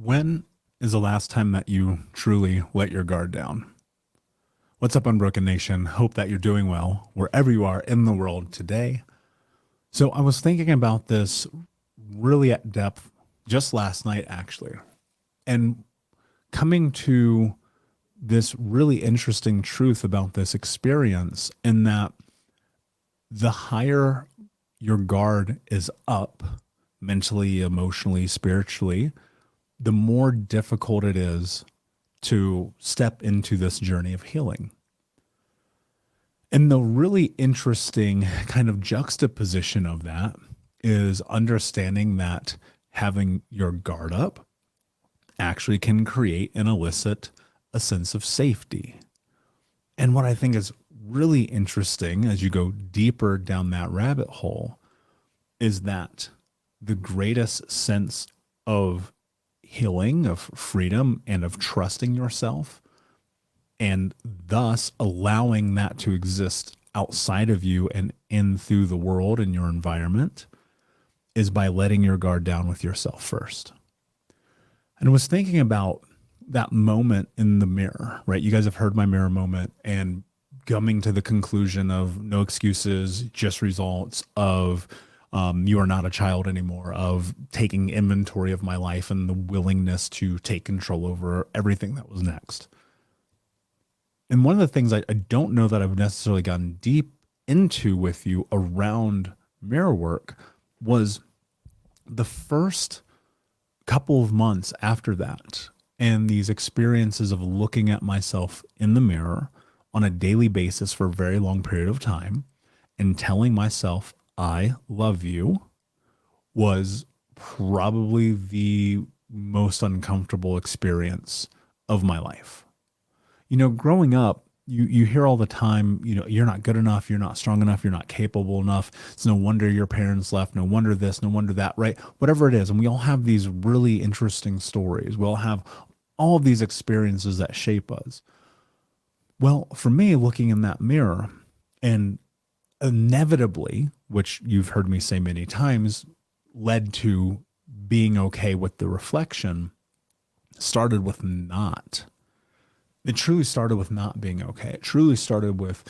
When is the last time that you truly let your guard down? What's up, Unbroken Nation? Hope that you're doing well wherever you are in the world today. So, I was thinking about this really at depth just last night, actually, and coming to this really interesting truth about this experience, in that the higher your guard is up mentally, emotionally, spiritually, the more difficult it is to step into this journey of healing. And the really interesting kind of juxtaposition of that is understanding that having your guard up actually can create and elicit a sense of safety. And what I think is really interesting as you go deeper down that rabbit hole is that the greatest sense of healing, of freedom, and of trusting yourself, and thus allowing that to exist outside of you and in through the world and your environment, is by letting your guard down with yourself first. And I was thinking about that moment in the mirror, right? You guys have heard my mirror moment, and coming to the conclusion of no excuses, just results, of you are not a child anymore, of taking inventory of my life and the willingness to take control over everything that was next. And one of the things I don't know that I've necessarily gotten deep into with you around mirror work was the first couple of months after that, and these experiences of looking at myself in the mirror on a daily basis for a very long period of time and telling myself, I love you, was probably the most uncomfortable experience of my life. You know, growing up, you hear all the time, you know, you're not good enough, you're not strong enough, you're not capable enough. It's no wonder your parents left, no wonder this, no wonder that, right? Whatever it is. And we all have these really interesting stories. We all have all of these experiences that shape us. Well, for me, looking in that mirror, and inevitably, which you've heard me say many times, led to being okay with the reflection, started with not. It truly started with not being okay. It truly started with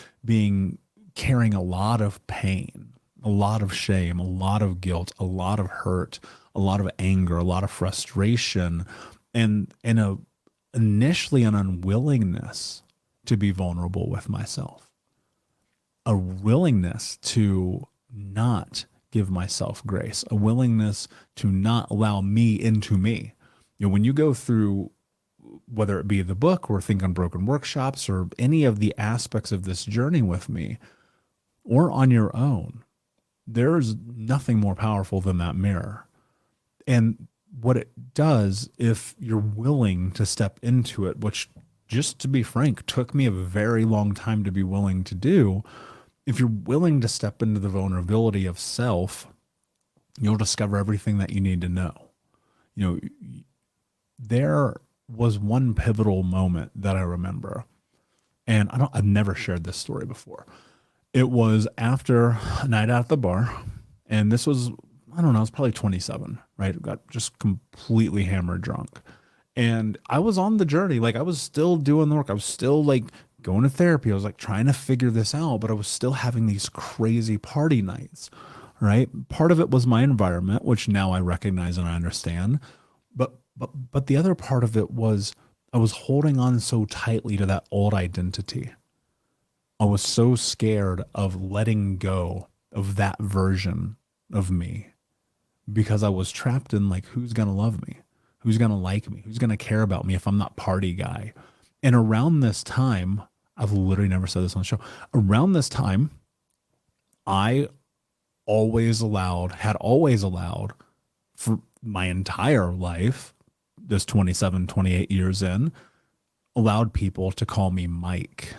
carrying a lot of pain, a lot of shame, a lot of guilt, a lot of hurt, a lot of anger, a lot of frustration, and initially an unwillingness to be vulnerable with myself. A willingness to not give myself grace, a willingness to not allow me into me. You know, when you go through, whether it be the book or Think Unbroken workshops or any of the aspects of this journey with me, or on your own, there's nothing more powerful than that mirror. And what it does, if you're willing to step into it, which, just to be frank, took me a very long time to be willing to do, if you're willing to step into the vulnerability of self, you'll discover everything that you need to know. You know, there was one pivotal moment that I remember, and I've never shared this story before. It was after a night out at the bar, and this was, I don't know, I was probably 27, right? Got just completely hammered drunk. And I was on the journey. Like, I was still doing the work. I was still like going to therapy. I was like trying to figure this out, but I was still having these crazy party nights, right? Part of it was my environment, which now I recognize and I understand. But the other part of it was I was holding on so tightly to that old identity. I was so scared of letting go of that version of me because I was trapped in, like, who's going to love me? Who's going to like me? Who's going to care about me if I'm not party guy? And around this time, I've literally never said this on the show. Around this time, I had always allowed for my entire life, this 27, 28 years in, allowed people to call me Mike.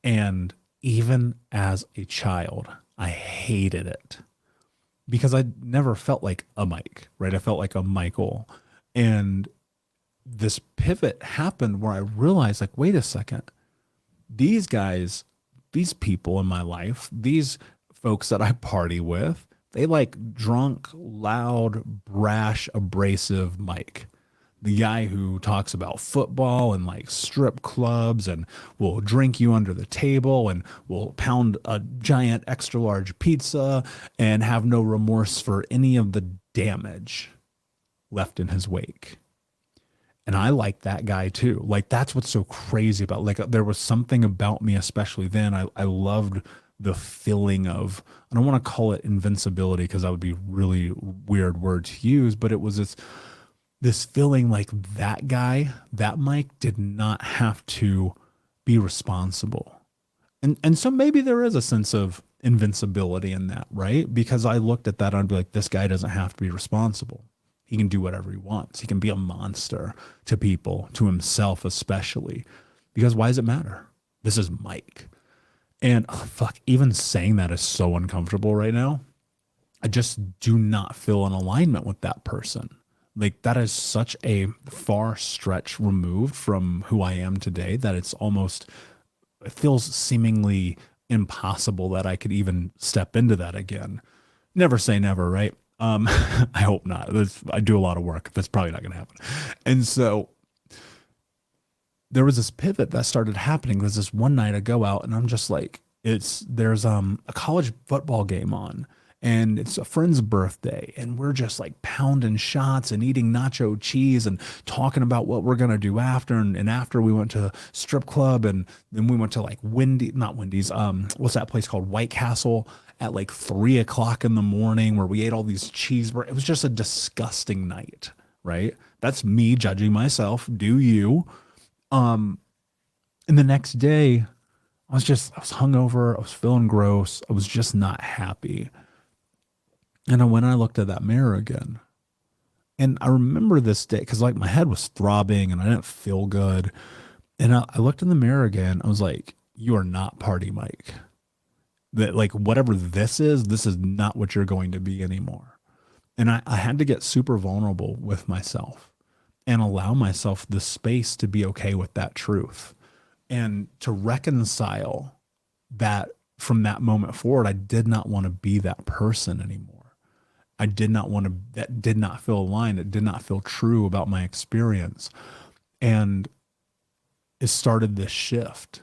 And even as a child, I hated it because I never felt like a Mike, right? I felt like a Michael. And this pivot happened where I realized, like, wait a second, these guys, these people in my life, these folks that I party with, they like drunk, loud, brash, abrasive Mike. The guy who talks about football and like strip clubs and will drink you under the table and will pound a giant extra large pizza and have no remorse for any of the damage left in his wake. And I like that guy too. Like that's what's so crazy about, like, there was something about me, especially then. I loved the feeling of, I don't want to call it invincibility because that would be really weird word to use, but it was this feeling like that guy, that Mike did not have to be responsible. And so maybe there is a sense of invincibility in that, right? Because I looked at that and I'd be like, this guy doesn't have to be responsible. He can do whatever he wants. He can be a monster to people, to himself especially. Because why does it matter? This is Mike. And oh, fuck, even saying that is so uncomfortable right now. I just do not feel in alignment with that person. Like that is such a far stretch removed from who I am today that it's almost, it feels seemingly impossible that I could even step into that again. Never say never, right? I hope not. I do a lot of work. That's probably not going to happen. And so there was this pivot that started happening. There's this one night I go out and I'm just like, there's a college football game on and it's a friend's birthday and we're just like pounding shots and eating nacho cheese and talking about what we're going to do after. And after we went to strip club and then we went to like not Wendy's, what's that place called? White Castle at like 3 o'clock in the morning where we ate all these cheeseburgers. It was just a disgusting night, right? That's me judging myself. Do you? And the next day I was hungover. I was feeling gross. I was just not happy. And I went and I looked at that mirror again. And I remember this day because like my head was throbbing and I didn't feel good. And I looked in the mirror again. I was like, you are not Party Mike. That like whatever this is not what you're going to be anymore. And I had to get super vulnerable with myself and allow myself the space to be okay with that truth and to reconcile that from that moment forward. I did not want to be that person anymore. I did not want to, that did not feel aligned. It did not feel true about my experience. And it started this shift.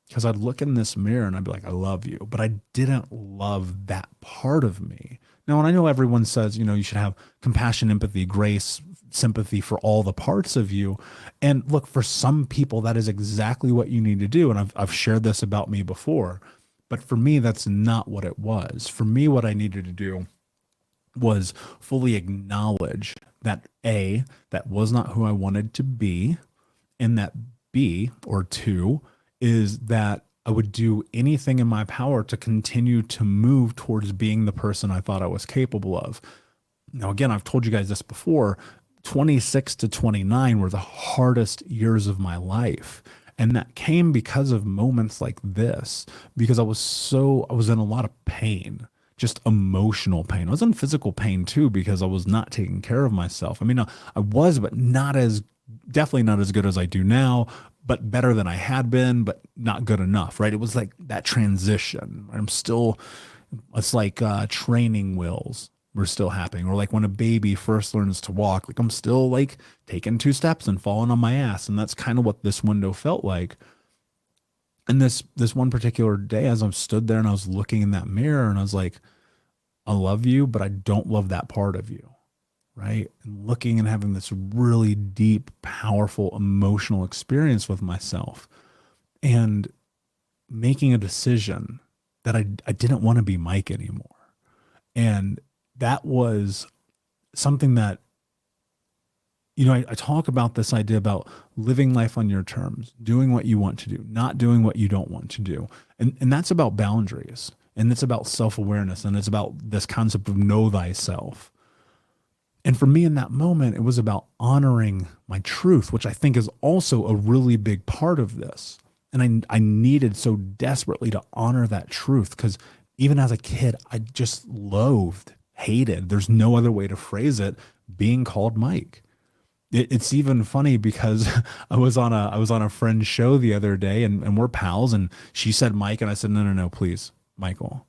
Because I'd look in this mirror and I'd be like, I love you. But I didn't love that part of me. Now, and I know everyone says, you should have compassion, empathy, grace, sympathy for all the parts of you. And look, for some people, that is exactly what you need to do. And I've shared this about me before. But for me, that's not what it was. For me, what I needed to do was fully acknowledge that A, that was not who I wanted to be. And that B, or two, is that I would do anything in my power to continue to move towards being the person I thought I was capable of. Now, again, I've told you guys this before, 26 to 29 were the hardest years of my life. And that came because of moments like this, because I was in a lot of pain, just emotional pain. I was in physical pain too, because I was not taking care of myself. I mean, I was, but definitely not as good as I do now, but better than I had been, but not good enough, right? It was like that transition. It's like training wheels were still happening. Or like when a baby first learns to walk, like I'm still like taking 2 steps and falling on my ass. And that's kind of what this window felt like. And this one particular day, as I stood there and I was looking in that mirror and I was like, I love you, but I don't love that part of you. Right? And looking and having this really deep, powerful, emotional experience with myself and making a decision that I didn't want to be Mike anymore. And that was something that, I talk about this idea about living life on your terms, doing what you want to do, not doing what you don't want to do. And that's about boundaries and it's about self-awareness and it's about this concept of know thyself. And for me in that moment, it was about honoring my truth, which I think is also a really big part of this. And I needed so desperately to honor that truth because even as a kid, I just hated, there's no other way to phrase it, being called Mike. It's even funny because I was on a friend's show the other day and we're pals and she said Mike and I said, no, please, Michael.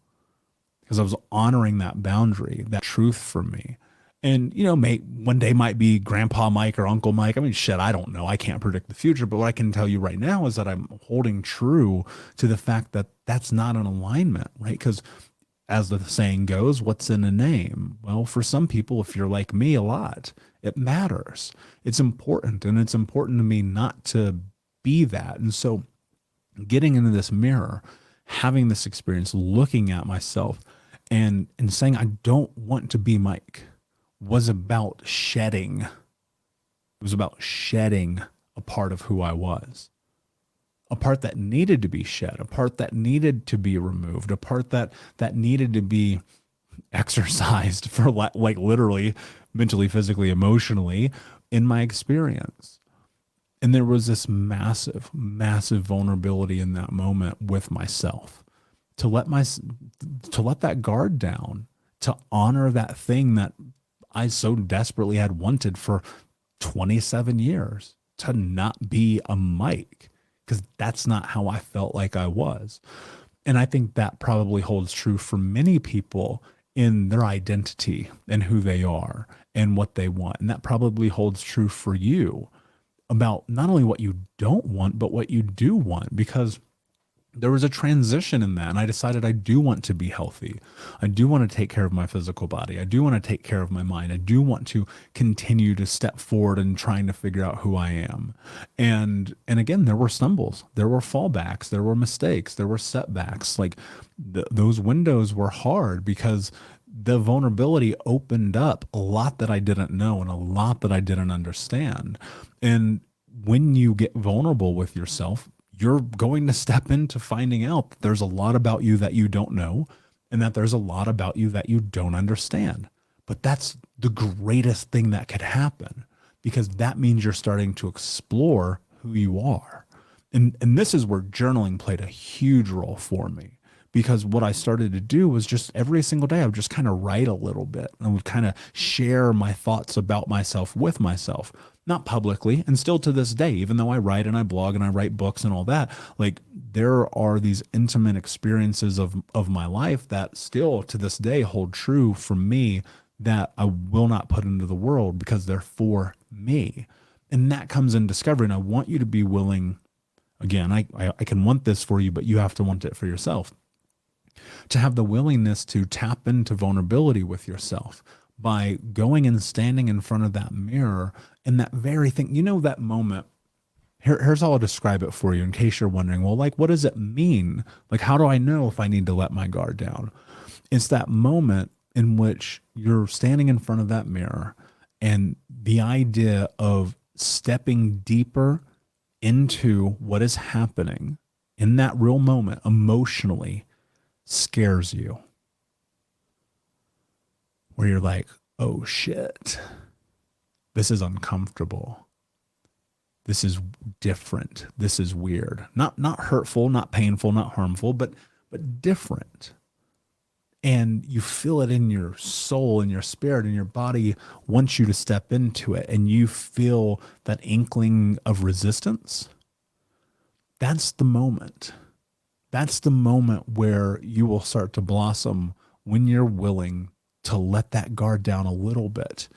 Because I was honoring that boundary, that truth for me. And, one day might be Grandpa Mike or Uncle Mike. I mean, shit, I don't know. I can't predict the future. But what I can tell you right now is that I'm holding true to the fact that that's not an alignment, right? Because as the saying goes, what's in a name? Well, for some people, if you're like me a lot, it matters. It's important. And it's important to me not to be that. And so getting into this mirror, having this experience, looking at myself and saying, I don't want to be Mike, was about shedding. It was about shedding a part of who I was, a part that needed to be shed, a part that needed to be removed, a part that needed to be exercised for like literally, mentally, physically, emotionally in my experience. And there was this massive, massive vulnerability in that moment with myself to let that guard down, to honor that thing that I so desperately had wanted for 27 years, to not be a Mike, because that's not how I felt like I was. And I think that probably holds true for many people in their identity and who they are and what they want. And that probably holds true for you about not only what you don't want, but what you do want, because there was a transition in that. And I decided I do want to be healthy. I do want to take care of my physical body. I do want to take care of my mind. I do want to continue to step forward and trying to figure out who I am. And again, there were stumbles, there were fallbacks, there were mistakes, there were setbacks. Like those windows were hard because the vulnerability opened up a lot that I didn't know and a lot that I didn't understand. And when you get vulnerable with yourself, you're going to step into finding out that there's a lot about you that you don't know and that there's a lot about you that you don't understand. But that's the greatest thing that could happen, because that means you're starting to explore who you are. And this is where journaling played a huge role for me, because what I started to do was just every single day, I would just kind of write a little bit and I would kind of share my thoughts about myself with myself. Not publicly, and still to this day, even though I write and I blog and I write books and all that, like there are these intimate experiences of my life that still to this day hold true for me, that I will not put into the world because they're for me. And that comes in discovery. And I want you to be willing, again, I can want this for you, but you have to want it for yourself, to have the willingness to tap into vulnerability with yourself by going and standing in front of that mirror and that very thing, that moment. Here's how I'll describe it for you in case you're wondering, well, like, what does it mean? Like, how do I know if I need to let my guard down? It's that moment in which you're standing in front of that mirror and the idea of stepping deeper into what is happening in that real moment emotionally scares you. Where you're like, oh shit, this is uncomfortable. This is different. This is weird. Not hurtful, not painful, not harmful, but different. And you feel it in your soul, in your spirit, and your body wants you to step into it. And you feel that inkling of resistance. That's the moment. That's the moment where you will start to blossom, when you're willing to let that guard down a little bit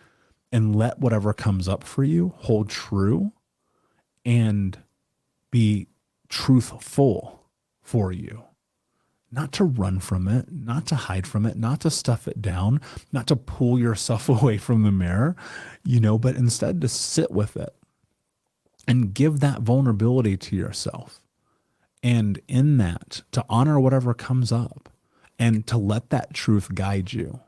and let whatever comes up for you hold true and be truthful for you. Not to run from it, not to hide from it, not to stuff it down, not to pull yourself away from the mirror, but instead to sit with it and give that vulnerability to yourself. And in that, to honor whatever comes up and to let that truth guide you,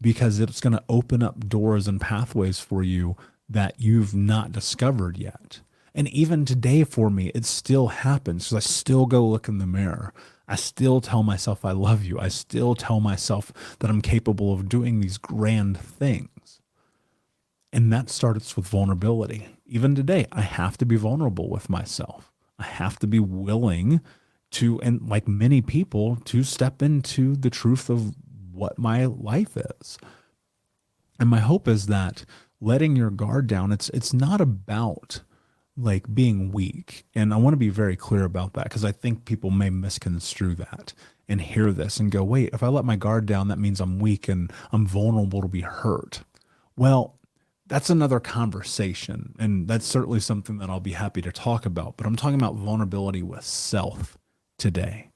because it's going to open up doors and pathways for you that you've not discovered yet. And even today for me, it still happens, because I still go look in the mirror. I still tell myself I love you. I still tell myself that I'm capable of doing these grand things. And that starts with vulnerability. Even today, I have to be vulnerable with myself. I have to be willing to, and like many people, to step into the truth of what my life is. And my hope is that letting your guard down, it's not about like being weak. And I want to be very clear about that, because I think people may misconstrue that and hear this and go, wait, if I let my guard down, that means I'm weak and I'm vulnerable to be hurt. Well, that's another conversation. And that's certainly something that I'll be happy to talk about. But I'm talking about vulnerability with self today.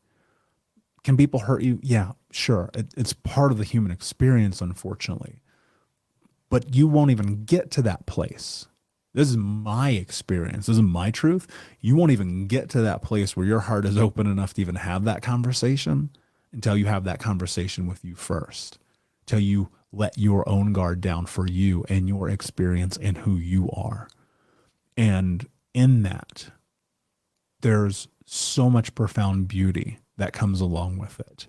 Can people hurt you? Yeah, sure. It's part of the human experience, unfortunately. But you won't even get to that place. This is my experience. This is my truth. You won't even get to that place where your heart is open enough to even have that conversation until you have that conversation with you first, till you let your own guard down for you and your experience and who you are. And in that, there's so much profound beauty that comes along with it.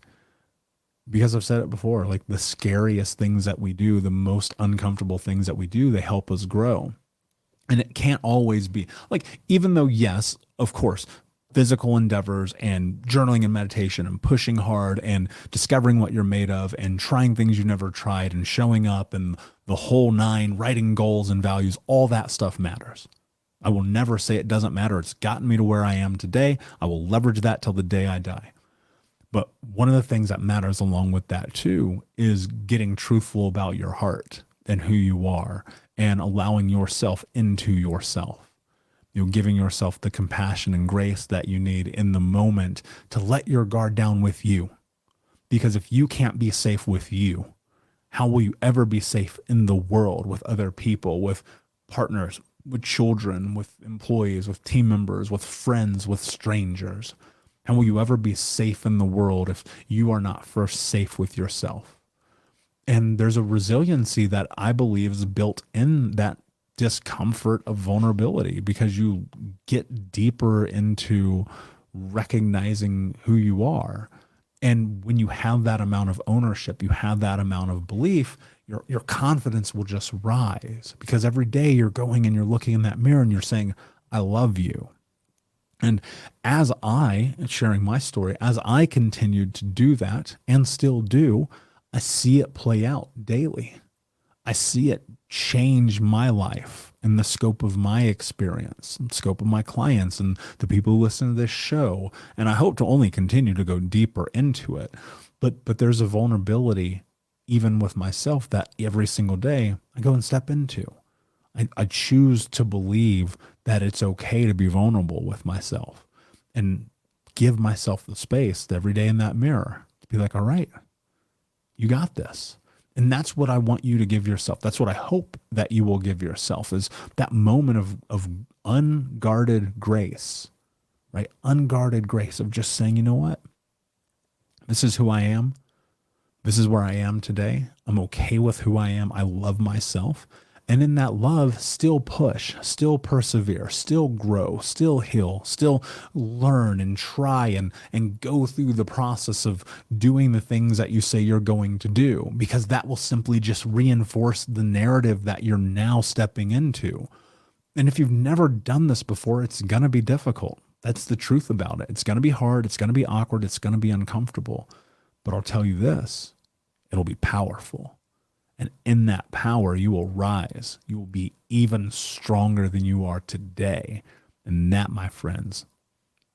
Because I've said it before, like the scariest things that we do, the most uncomfortable things that we do, they help us grow. And it can't always be like, even though, yes, of course, physical endeavors and journaling and meditation and pushing hard and discovering what you're made of and trying things you never tried and showing up and the whole nine, writing goals and values, all that stuff matters. I will never say it doesn't matter. It's gotten me to where I am today. I will leverage that till the day I die. But one of the things that matters along with that too is getting truthful about your heart and who you are and allowing yourself into yourself. You know, giving yourself the compassion and grace that you need in the moment to let your guard down with you. Because if you can't be safe with you, how will you ever be safe in the world with other people, with partners, with children, with employees, with team members, with friends, with strangers? How will you ever be safe in the world if you are not first safe with yourself? And there's a resiliency that I believe is built in that discomfort of vulnerability, because you get deeper into recognizing who you are. And when you have that amount of ownership, you have that amount of belief, your confidence will just rise, because every day you're going and you're looking in that mirror and you're saying, I love you. And as I, sharing my story, as I continued to do that and still do, I see it play out daily. I see it change my life and the scope of my experience, and scope of my clients and the people who listen to this show. And I hope to only continue to go deeper into it. But there's a vulnerability even with myself that every single day I go and step into. I choose to believe that it's okay to be vulnerable with myself and give myself the space every day in that mirror to be like, all right, you got this. And that's what I want you to give yourself. That's what I hope that you will give yourself, is that moment of unguarded grace, right? Unguarded grace of just saying, you know what? This is who I am. This is where I am today. I'm okay with who I am. I love myself. And in that love, still push, still persevere, still grow, still heal, still learn and try and go through the process of doing the things that you say you're going to do, because that will simply just reinforce the narrative that you're now stepping into. And if you've never done this before, it's going to be difficult. That's the truth about it. It's going to be hard. It's going to be awkward. It's going to be uncomfortable. But I'll tell you this, it'll be powerful. And in that power, you will rise. You will be even stronger than you are today. And that, my friends,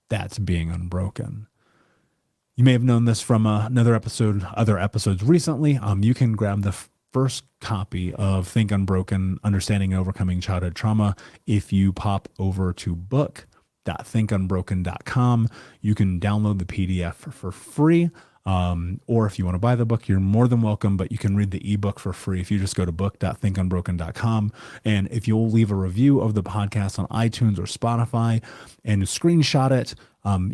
that's being unbroken. You may have known this from another episode, other episodes recently. You can grab the first copy of Think Unbroken, Understanding and Overcoming Childhood Trauma if you pop over to book.thinkunbroken.com. You can download the PDF for free. Or if you want to buy the book, you're more than welcome, but you can read the ebook for free if you just go to book.thinkunbroken.com. And if you'll leave a review of the podcast on iTunes or Spotify and screenshot it,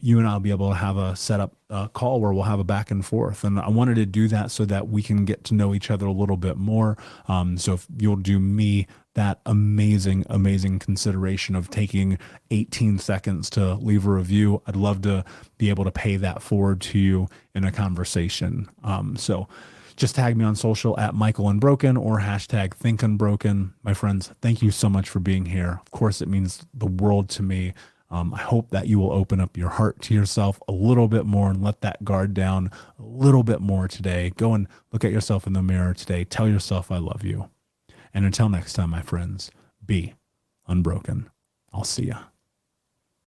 you and I'll be able to have a set up call where we'll have a back and forth. And I wanted to do that so that we can get to know each other a little bit more. So if you'll do me that amazing, amazing consideration of taking 18 seconds to leave a review, I'd love to be able to pay that forward to you in a conversation. So just tag me on social at Michael Unbroken or hashtag Think Unbroken. My friends, thank you so much for being here. Of course, it means the world to me. I hope that you will open up your heart to yourself a little bit more and let that guard down a little bit more today. Go and look at yourself in the mirror today. Tell yourself I love you. And until next time, my friends, be unbroken. I'll see ya.